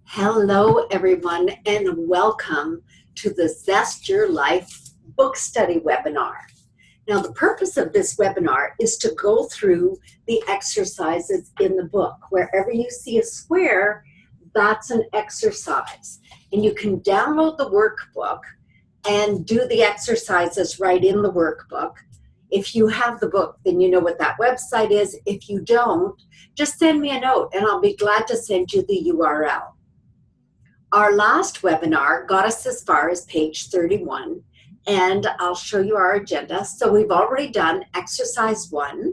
Hello, everyone, and welcome to the Zest Your Life book study webinar. Now, the purpose of this webinar is to go through the exercises in the book. Wherever you see a square, that's an exercise. And you can download the workbook and do the exercises right in the workbook. If you have the book, then you know what that website is. If you don't, just send me a note and I'll be glad to send you the URL. Our last webinar got us as far as page 31, and I'll show you our agenda. So we've already done exercise 1,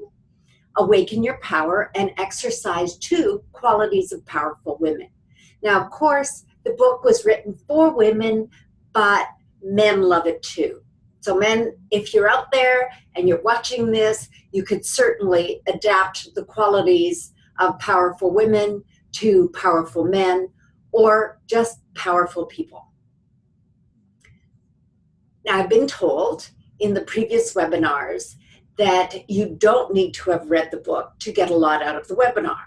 Awaken Your Power, and exercise 2, Qualities of Powerful Women. Now, of course, the book was written for women, but men love it too. So men, if you're out there and you're watching this, you could certainly adapt the qualities of powerful women to powerful men, or just powerful people. Now, I've been told in the previous webinars that you don't need to have read the book to get a lot out of the webinar,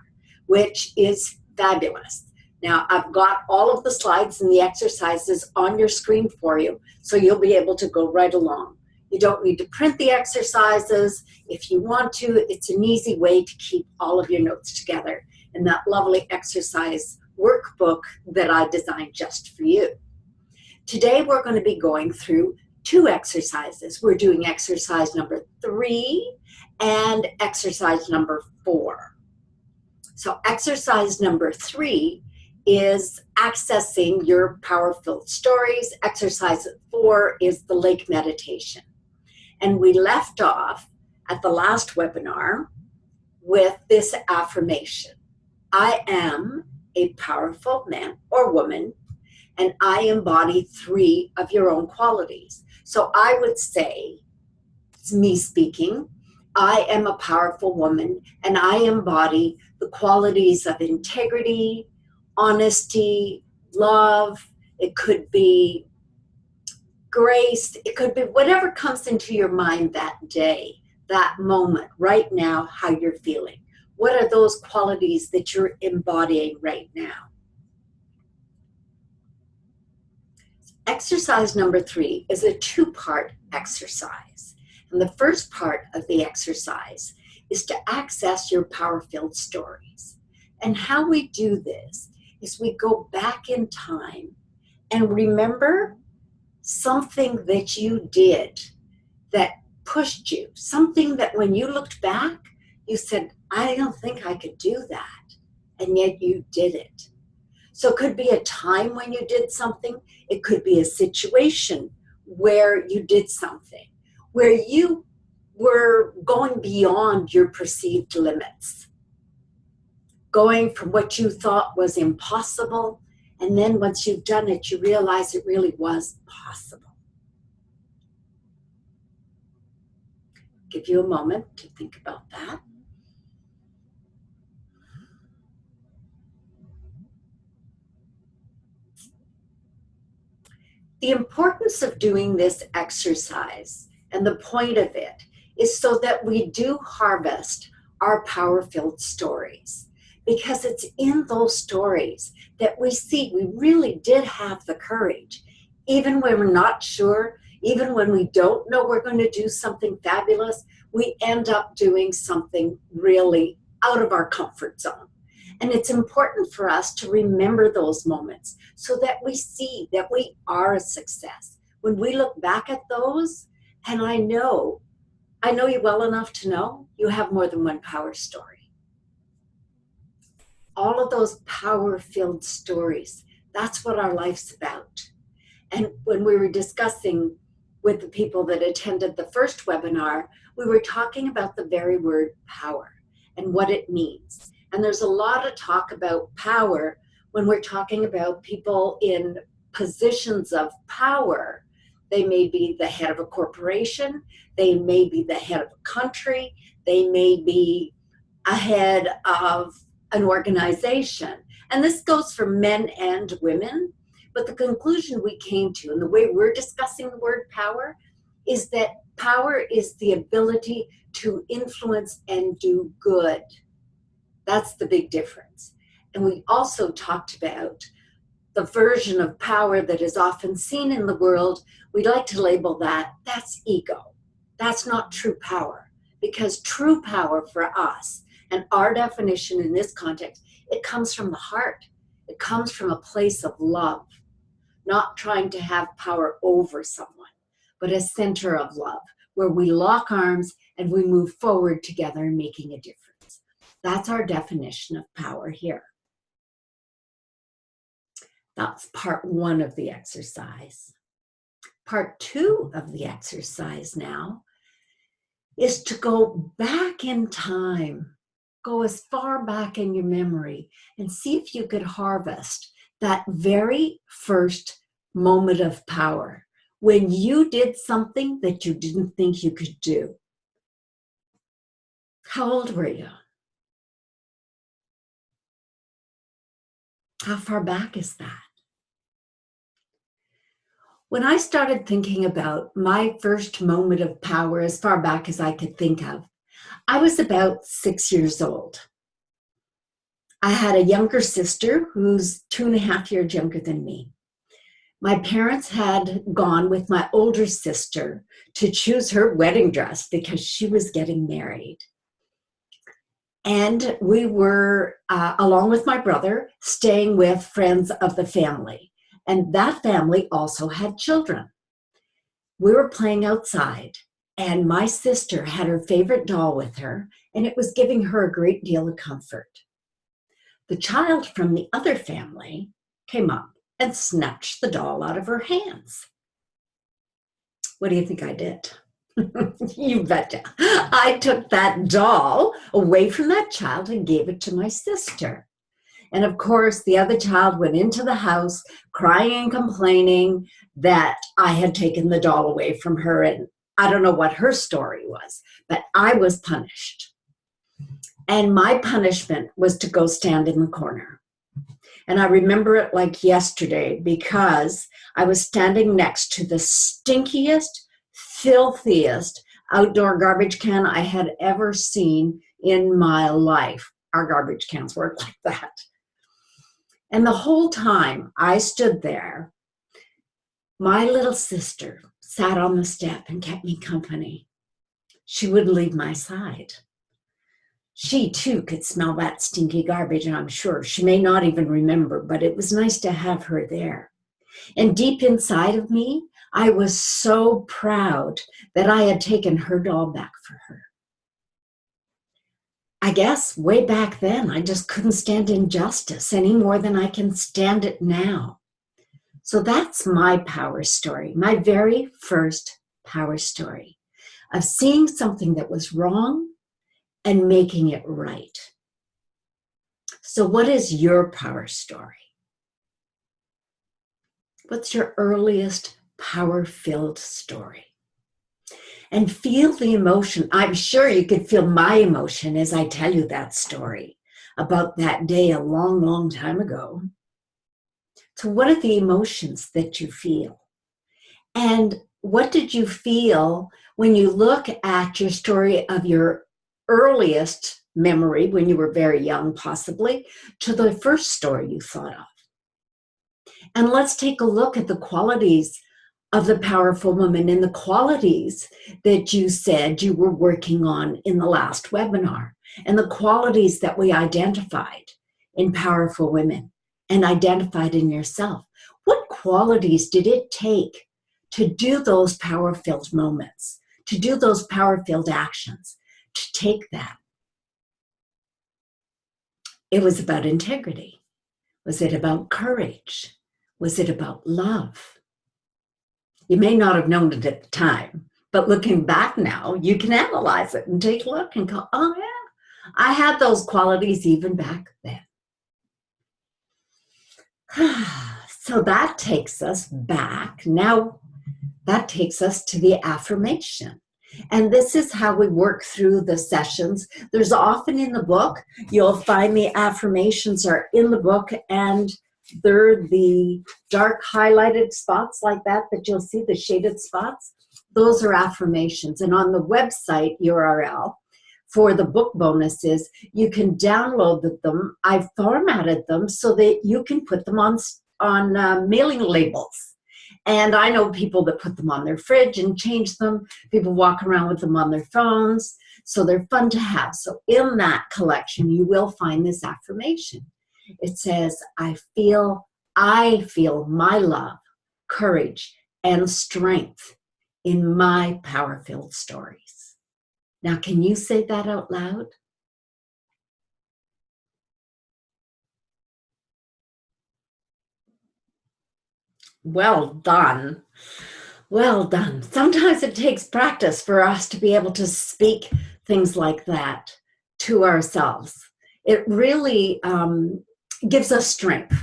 which is fabulous. Now, I've got all of the slides and the exercises on your screen for you, so you'll be able to go right along. You don't need to print the exercises. If you want to, it's an easy way to keep all of your notes together in that lovely exercise workbook that I designed just for you. Today we're going to be going through 2 exercises. We're doing exercise number 3 and exercise number 4. So exercise number 3 is accessing your power-filled stories. Exercise 4 is the lake meditation. And we left off at the last webinar with this affirmation: I am a powerful man or woman, and I embody 3 of your own qualities. So I would say, it's me speaking, I am a powerful woman, and I embody the qualities of integrity, honesty, love. It could be grace. It could be whatever comes into your mind that day, that moment, right now, how you're feeling. What are those qualities that you're embodying right now? Exercise number 3 is a 2-part exercise. And the first part of the exercise is to access your power-filled stories. And how we do this is we go back in time and remember something that you did that pushed you, something that when you looked back, you said, I don't think I could do that, and yet you did it. So it could be a time when you did something. It could be a situation where you did something, where you were going beyond your perceived limits, going from what you thought was impossible, and then once you've done it, you realize it really was possible. Give you a moment to think about that. The importance of doing this exercise and the point of it is so that we do harvest our power-filled stories, because it's in those stories that we see we really did have the courage, even when we're not sure, even when we don't know we're going to do something fabulous, we end up doing something really out of our comfort zone. And it's important for us to remember those moments so that we see that we are a success. When we look back at those, and I know you well enough to know you have more than one power story. All of those power-filled stories, that's what our life's about. And when we were discussing with the people that attended the first webinar, we were talking about the very word power and what it means. And there's a lot of talk about power when we're talking about people in positions of power. They may be the head of a corporation, they may be the head of a country, they may be a head of an organization. And this goes for men and women. But the conclusion we came to, and the way we're discussing the word power, is that power is the ability to influence and do good. That's the big difference. And we also talked about the version of power that is often seen in the world, we like to label that's ego. That's not true power, because true power for us, and our definition in this context, it comes from the heart. It comes from a place of love, not trying to have power over someone, but a center of love, where we lock arms and we move forward together, making a difference. That's our definition of power here. That's part 1 of the exercise. Part 2 of the exercise now is to go back in time, go as far back in your memory, and see if you could harvest that very first moment of power when you did something that you didn't think you could do. How old were you? How far back is that? When I started thinking about my first moment of power, as far back as I could think of, I was about 6 years old. I had a younger sister who's 2.5 years younger than me. My parents had gone with my older sister to choose her wedding dress because she was getting married. And we were, along with my brother, staying with friends of the family. And that family also had children. We were playing outside, and my sister had her favorite doll with her, and it was giving her a great deal of comfort. The child from the other family came up and snatched the doll out of her hands. What do you think I did? You betcha. I took that doll away from that child and gave it to my sister. And of course, the other child went into the house crying and complaining that I had taken the doll away from her. And I don't know what her story was, but I was punished. And my punishment was to go stand in the corner. And I remember it like yesterday because I was standing next to the stinkiest, filthiest outdoor garbage can I had ever seen in my life. Our garbage cans weren't like that. And the whole time I stood there, my little sister sat on the step and kept me company. She wouldn't leave my side. She too could smell that stinky garbage, I'm sure. She may not even remember, but it was nice to have her there. And deep inside of me, I was so proud that I had taken her doll back for her. I guess way back then, I just couldn't stand injustice any more than I can stand it now. So that's my power story, my very first power story of seeing something that was wrong and making it right. So what is your power story? What's your earliest power-filled story? And feel the emotion. I'm sure you could feel my emotion as I tell you that story about that day a long, long time ago. So what are the emotions that you feel? And what did you feel when you look at your story of your earliest memory, when you were very young possibly, to the first story you thought of? And let's take a look at the qualities of the powerful woman and the qualities that you said you were working on in the last webinar, and the qualities that we identified in powerful women and identified in yourself. What qualities did it take to do those power-filled moments, to do those power-filled actions, to take that? It was about integrity. Was it about courage? Was it about love? You may not have known it at the time, but looking back now, you can analyze it and take a look and go, oh yeah, I had those qualities even back then. So that takes us back. Now that takes us to the affirmation. And this is how we work through the sessions. There's often in the book, you'll find the affirmations are in the book, and they're the dark highlighted spots like that you'll see, the shaded spots. Those are affirmations. And on the website URL for the book bonuses, you can download them. I've formatted them so that you can put them on mailing labels. And I know people that put them on their fridge and change them. People walk around with them on their phones. So they're fun to have. So in that collection, you will find this affirmation. It says, I feel my love, courage, and strength in my power-filled stories. Now, can you say that out loud? Well done. Well done. Sometimes it takes practice for us to be able to speak things like that to ourselves. It really gives us strength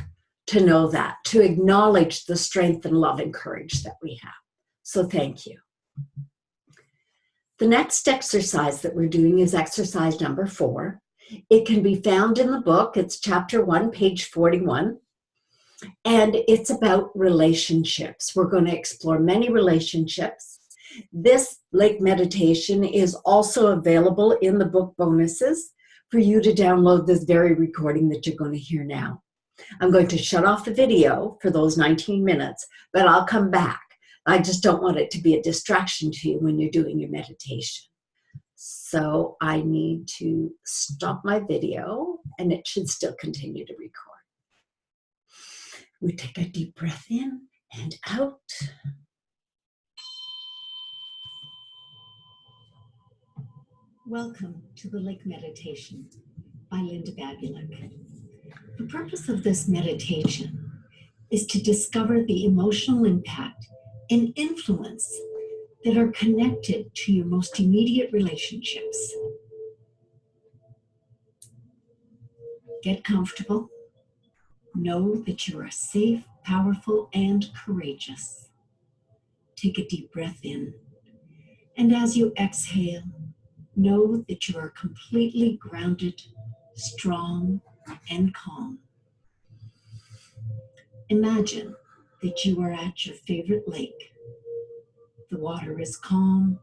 to know that, to acknowledge the strength and love and courage that we have. So thank you. The next exercise that we're doing is exercise number 4. It can be found in the book. It's chapter 1, page 41. And it's about relationships. We're going to explore many relationships. This lake meditation is also available in the book bonuses for you to download this very recording that you're going to hear now. I'm going to shut off the video for those 19 minutes, but I'll come back. I just don't want it to be a distraction to you when you're doing your meditation. So I need to stop my video, and it should still continue to record. We take a deep breath in and out. Welcome to the Lake Meditation by Linda Babulik. The purpose of this meditation is to discover the emotional impact and influence that are connected to your most immediate relationships. Get comfortable. Know that you are safe, powerful, and courageous. Take a deep breath in. And as you exhale, know that you are completely grounded, strong, and calm. Imagine that you are at your favorite lake. The water is calm,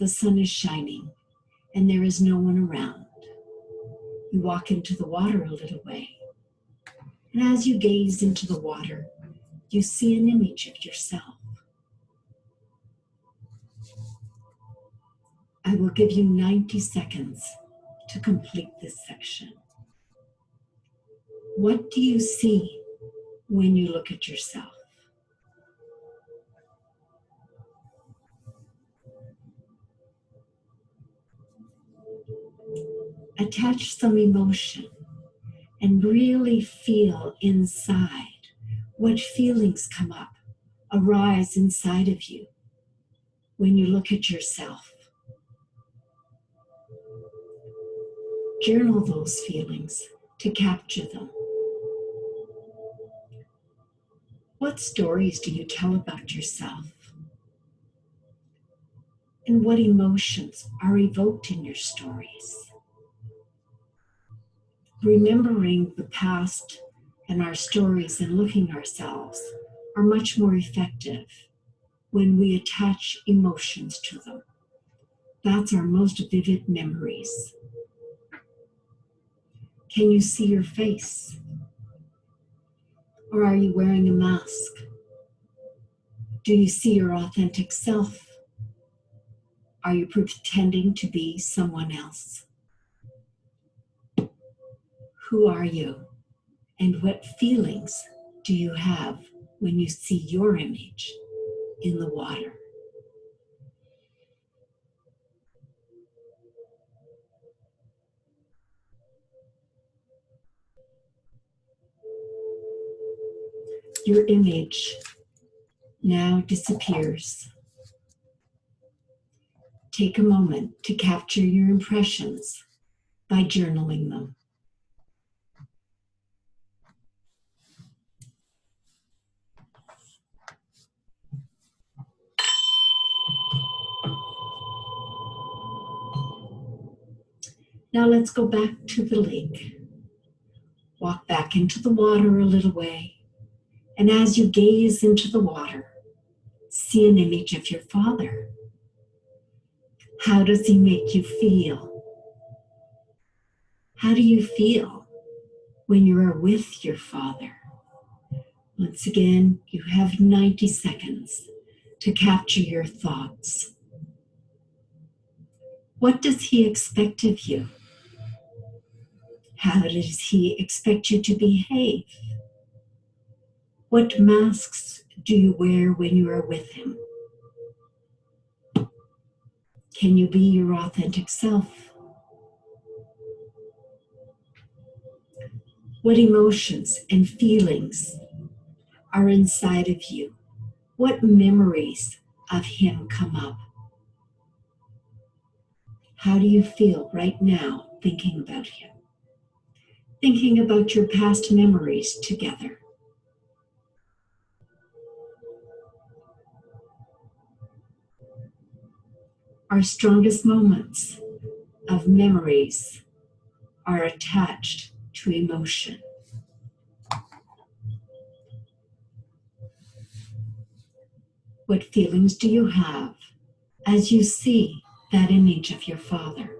the sun is shining, and there is no one around. You walk into the water a little way. And as you gaze into the water, you see an image of yourself. I will give you 90 seconds to complete this section. What do you see when you look at yourself? Attach some emotion and really feel inside what feelings come up, arise inside of you when you look at yourself. Journal those feelings to capture them. What stories do you tell about yourself? And what emotions are evoked in your stories? Remembering the past and our stories and looking ourselves are much more effective when we attach emotions to them. That's our most vivid memories. Can you see your face? Or are you wearing a mask? Do you see your authentic self? Are you pretending to be someone else? Who are you? And what feelings do you have when you see your image in the water? Your image now disappears. Take a moment to capture your impressions by journaling them. Now let's go back to the lake. Walk back into the water a little way, and as you gaze into the water, see an image of your father. How does he make you feel? How do you feel when you are with your father? Once again, you have 90 seconds to capture your thoughts. What does he expect of you? How does he expect you to behave? What masks do you wear when you are with him? Can you be your authentic self? What emotions and feelings are inside of you? What memories of him come up? How do you feel right now thinking about him? Thinking about your past memories together. Our strongest moments of memories are attached to emotion. What feelings do you have as you see that image of your father?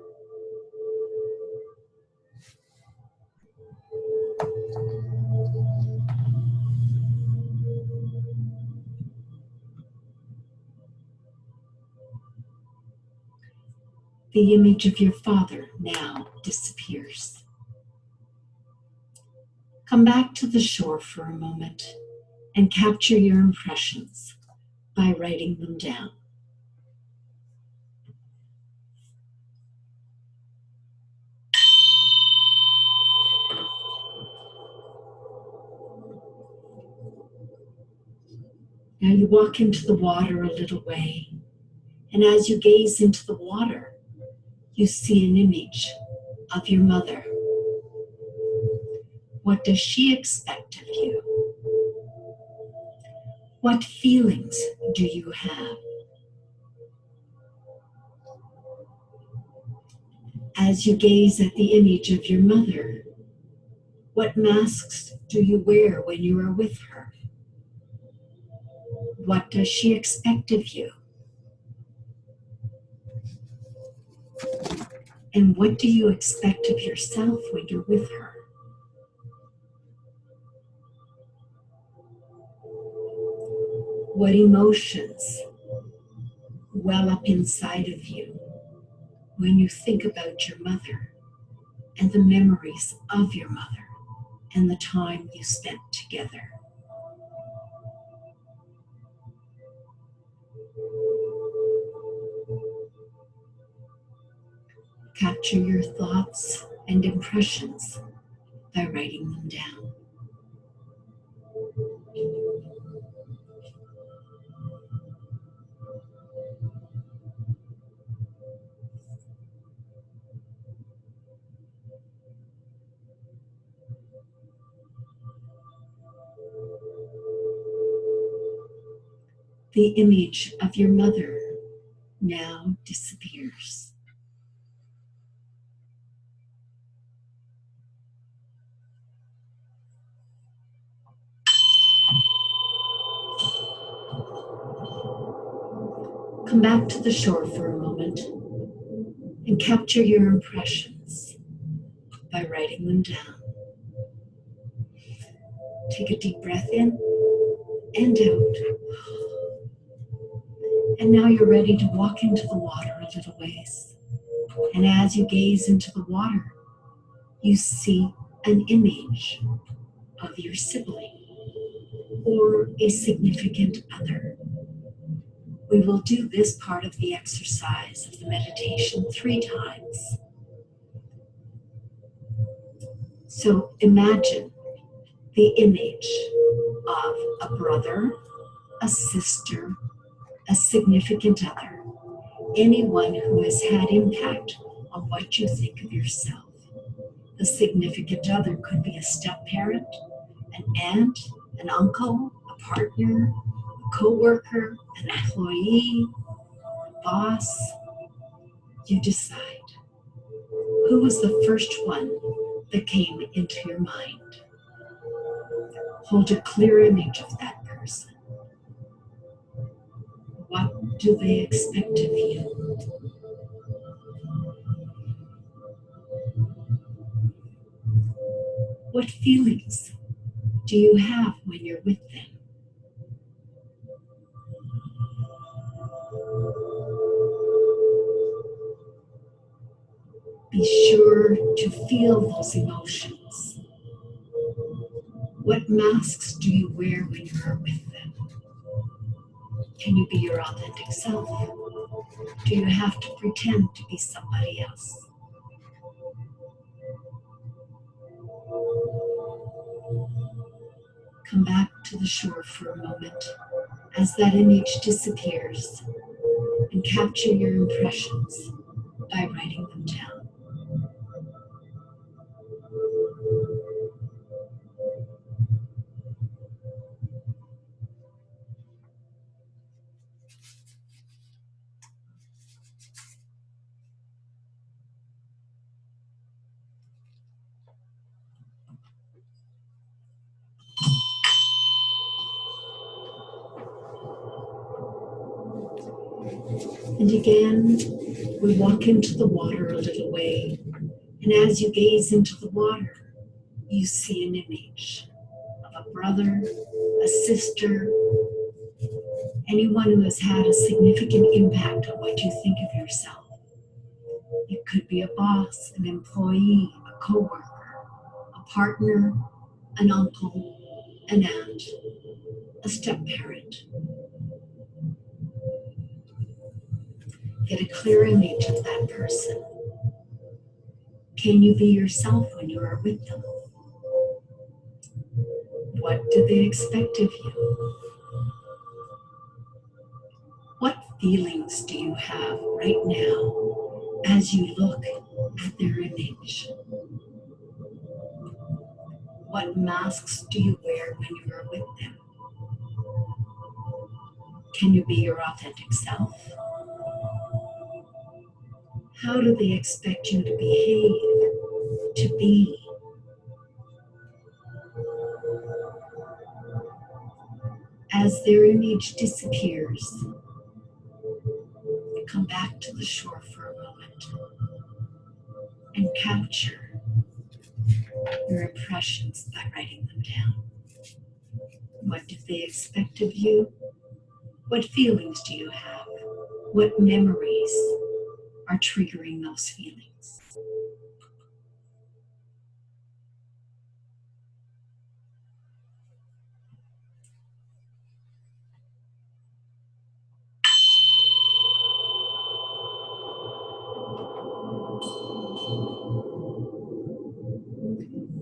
The image of your father now disappears. Come back to the shore for a moment and capture your impressions by writing them down. Now you walk into the water a little way, and as you gaze into the water, you see an image of your mother. What does she expect of you? What feelings do you have? As you gaze at the image of your mother, what masks do you wear when you are with her? What does she expect of you? And what do you expect of yourself when you're with her? What emotions well up inside of you when you think about your mother and the memories of your mother and the time you spent together? Capture your thoughts and impressions by writing them down. The image of your mother now disappears. Come back to the shore for a moment and capture your impressions by writing them down. Take a deep breath in and out. And now you're ready to walk into the water a little ways. And as you gaze into the water, you see an image of your sibling or a significant other. We will do this part of the exercise of the meditation 3 times. So imagine the image of a brother, a sister, a significant other, anyone who has had impact on what you think of yourself. The significant other could be a step-parent, an aunt, an uncle, a partner, a co-worker, an employee, a boss. You decide. Who was the first one that came into your mind? Hold a clear image of that person. What do they expect of you? What feelings do you have when you're with them? Be sure to feel those emotions. What masks do you wear when you're with them? Can you be your authentic self? Do you have to pretend to be somebody else? Come back to the shore for a moment as that image disappears and capture your impressions by writing them down. And again, we walk into the water a little way, and as you gaze into the water, you see an image of a brother, a sister, anyone who has had a significant impact on what you think of yourself. It could be a boss, an employee, a coworker, a partner, an uncle, an aunt, a step-parent. Get a clear image of that person. Can you be yourself when you are with them? What do they expect of you? What feelings do you have right now as you look at their image? What masks do you wear when you are with them? Can you be your authentic self? How do they expect you to behave, to be? As their image disappears, come back to the shore for a moment and capture your impressions by writing them down. What do they expect of you? What feelings do you have? What memories are triggering those feelings?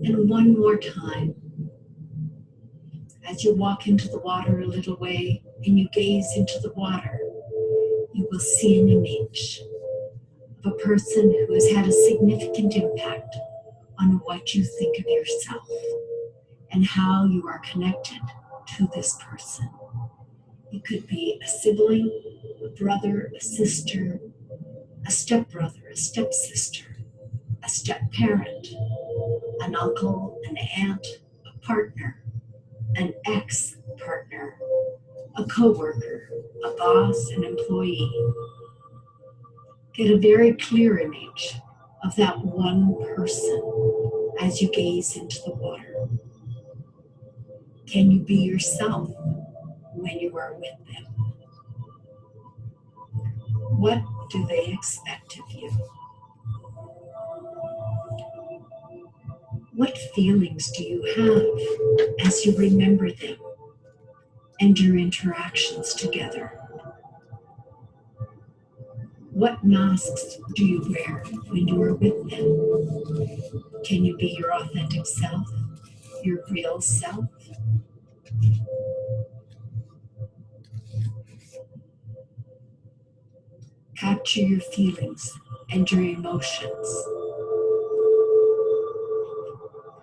And one more time, as you walk into the water a little way and you gaze into the water, you will see an image of a person who has had a significant impact on what you think of yourself and how you are connected to this person. It could be a sibling, a brother, a sister, a stepbrother, a stepsister, a step-parent, an uncle, an aunt, a partner, an ex-partner, a coworker, a boss, an employee. Get a very clear image of that one person as you gaze into the water. Can you be yourself when you are with them? What do they expect of you? What feelings do you have as you remember them and your interactions together? What masks do you wear when you are with them? Can you be your authentic self, your real self? Capture your feelings and your emotions.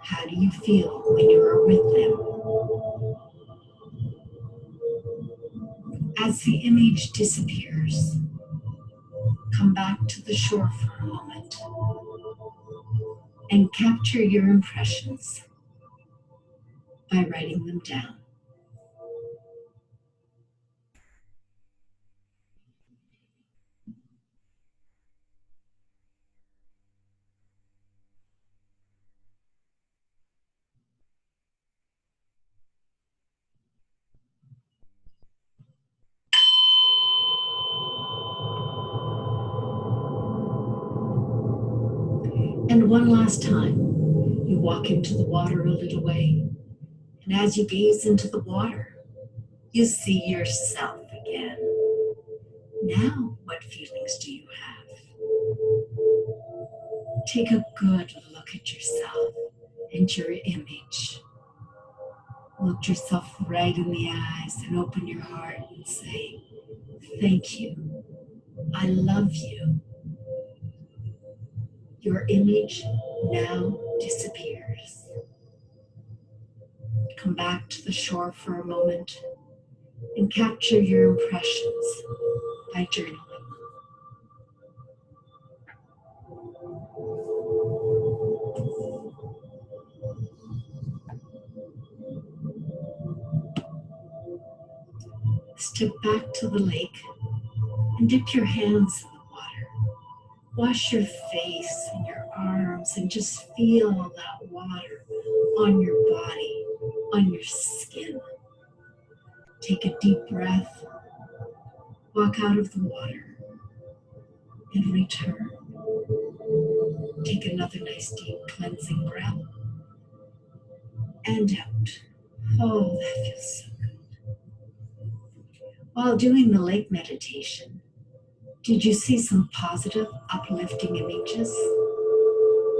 How do you feel when you are with them? As the image disappears, come back to the shore for a moment and capture your impressions by writing them down. And one last time, you walk into the water a little way. And as you gaze into the water, you see yourself again. Now, what feelings do you have? Take a good look at yourself and your image. Look yourself right in the eyes and open your heart and say, thank you. I love you. Your image now disappears. Come back to the shore for a moment and capture your impressions by journaling. Step back to the lake and dip your hands in the water. Wash your face and your arms and just feel that water on your body, on your skin. Take a deep breath, walk out of the water, and return. Take another nice deep cleansing breath and out. Oh, that feels so good. While doing the lake meditation, did you see some positive, uplifting images?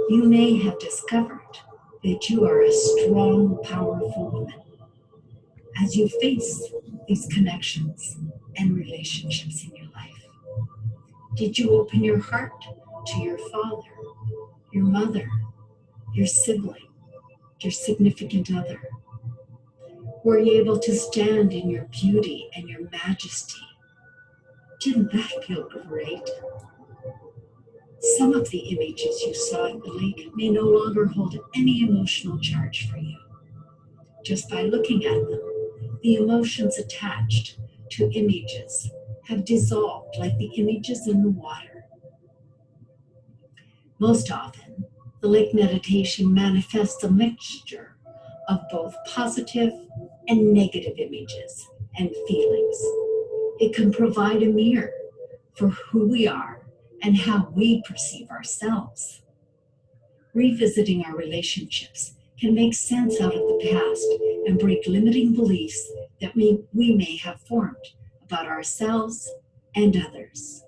You may have discovered that you are a strong, powerful woman as you face these connections and relationships in your life. Did you open your heart to your father, your mother, your sibling, your significant other? Were you able to stand in your beauty and your majesty? Didn't that feel great? Some of the images you saw at the lake may no longer hold any emotional charge for you. Just by looking at them, the emotions attached to images have dissolved like the images in the water. Most often, the lake meditation manifests a mixture of both positive and negative images and feelings. It can provide a mirror for who we are and how we perceive ourselves. Revisiting our relationships can make sense out of the past and break limiting beliefs that we may have formed about ourselves and others.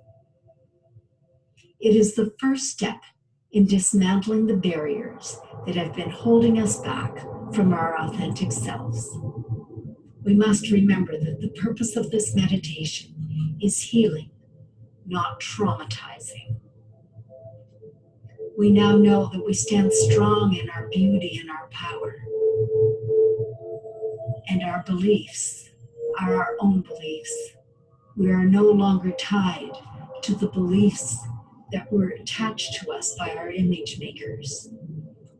It is the first step in dismantling the barriers that have been holding us back from our authentic selves. We must remember that the purpose of this meditation is healing, not traumatizing. We now know that we stand strong in our beauty and our power. And our beliefs are our own beliefs. We are no longer tied to the beliefs that were attached to us by our image makers.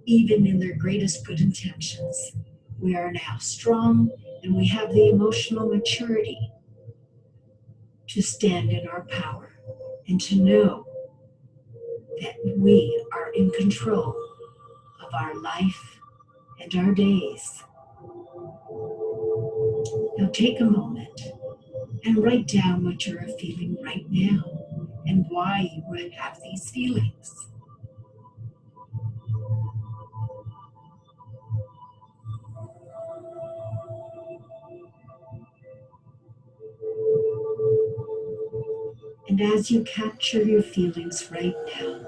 Even in their greatest good intentions, we are now strong and we have the emotional maturity to stand in our power and to know that we are in control of our life and our days. Now take a moment and write down what you are feeling right now and why you would have these feelings. And as you capture your feelings right now,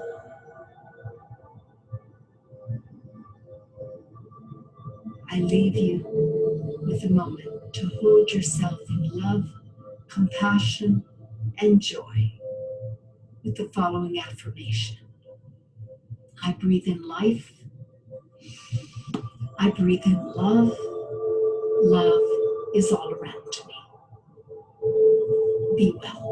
I leave you with a moment to hold yourself in love, compassion, and joy with the following affirmation. I breathe in life. I breathe in love. Love is all around me. Be well.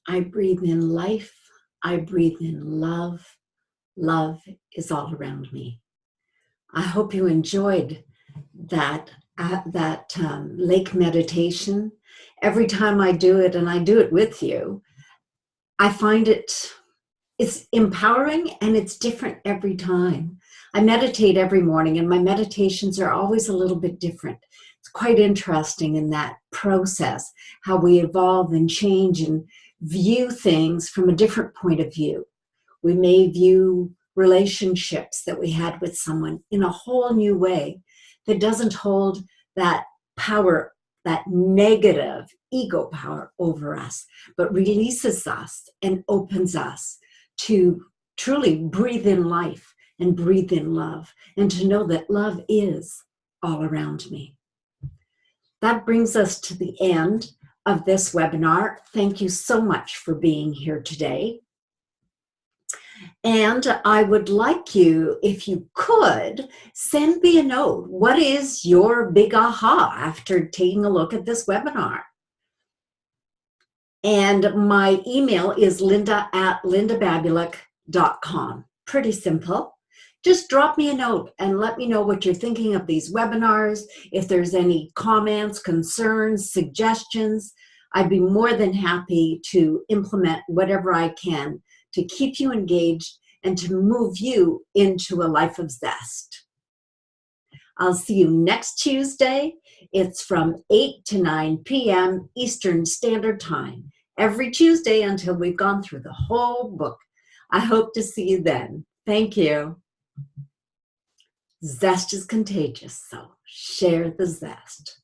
I breathe in life. I breathe in love. Love is all around me. I hope you enjoyed that lake meditation. Every time I do it, and I do it with you, I find it's empowering and it's different every time. I meditate every morning, and my meditations are always a little bit different. It's quite interesting in that process, how we evolve and change and view things from a different point of view. We may view relationships that we had with someone in a whole new way that doesn't hold that power, that negative ego power over us, but releases us and opens us to truly breathe in life and breathe in love, and to know that love is all around me. That brings us to the end of this webinar. Thank you so much for being here today. And I would like you, if you could, send me a note. What is your big aha after taking a look at this webinar? And my email is linda@lindababulik.com. Pretty simple. Just drop me a note and let me know what you're thinking of these webinars. If there's any comments, concerns, suggestions, I'd be more than happy to implement whatever I can to keep you engaged and to move you into a life of zest. I'll see you next Tuesday. It's from 8 to 9 p.m. Eastern Standard Time, every Tuesday until we've gone through the whole book. I hope to see you then. Thank you. Zest is contagious, so share the zest.